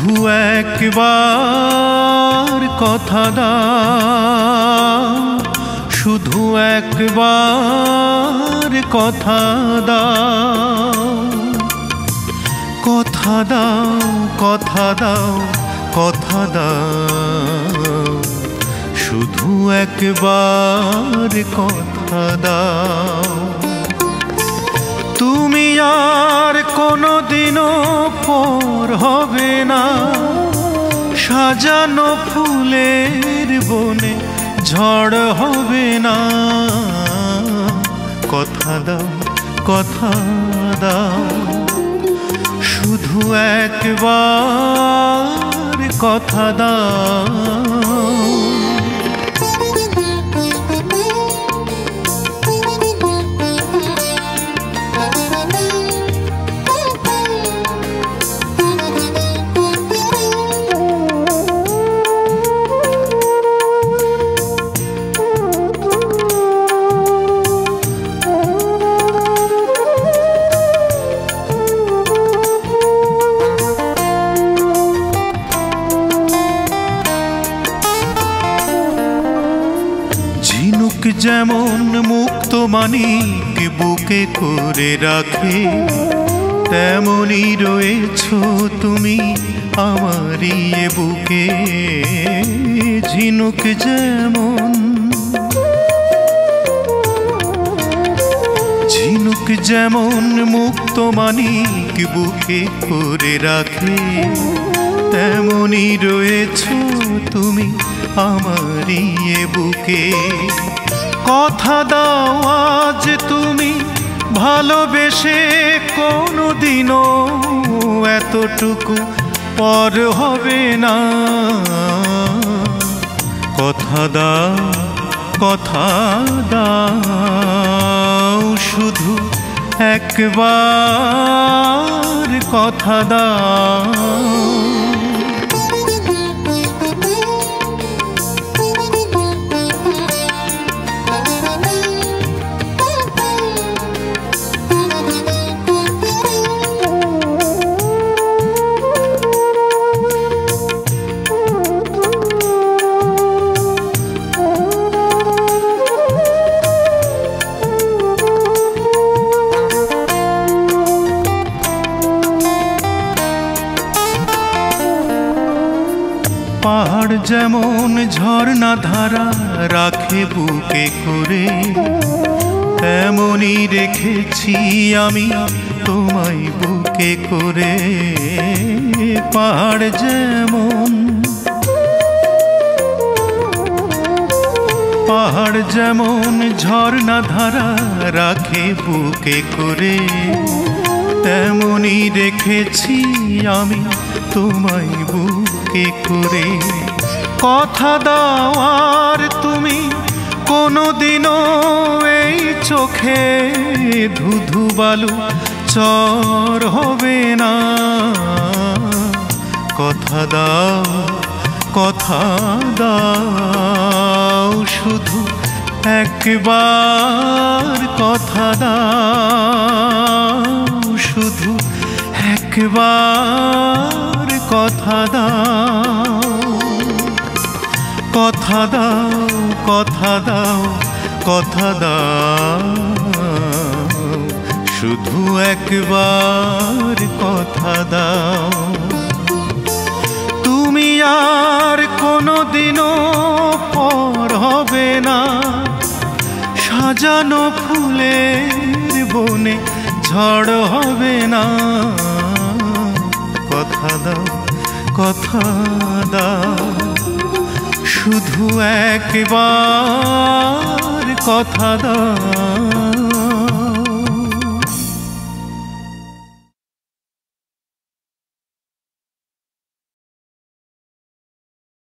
শুধু একবার কথা দাও, শুধু একবার কথা দাও, কথা দাও, কথা দাও, কথা দাও, শুধু একবার কথা দাও। তুমি আর কোনোদিনও পর হবে না, সাজানো ফুলের বনে ঝড় হবে না। কথা দাও, কথা দাও, শুধু একবার কথা দাও। ঝিনুক যেমন মুক্ত মানিক বুকে করে রাখে, তেমনি রয়েছো তুমি আমারই এ বুকে। ঝিনুক যেমন, ঝিনুক যেমন মুক্ত মানিক বুকে করে রাখে, তেমনি রয়েছো তুমি আমারই এ বুকে। কথা দাও আজ তুমি ভালোবেসে কোনোদিনও এতটুকু পর হবে না। কথা দাও, কথা দাও, শুধু একবার কথা দাও। পাহাড় যেমন ঝর্ণা ধারা রাখে বুকে করে, তেমনি রেখেছি আমি তোমায় বুকে করে। পাহাড় যেমন, পাহাড় যেমন ঝর্ণা ধারা রাখে বুকে করে, তেমনি রেখেছি আমি তোমায় বুকে করে। কথা দাও আর তুমি কোনোদিনও এই চোখে ধুধু বালু চর হবে না। কথা দাও, কথা দাও, শুধু একবার কথা দাও, শুধু একবার কথা দাও। কথা দাও, কথা দাও, কথা দাও, শুধু একবার কথা দাও। তুমি আর কোনোদিনও পর হবে না, সাজানো ফুলের বনে ঝড় হবে না। কথা দাও, কথা দাও, শুধু একবার কথা দাও।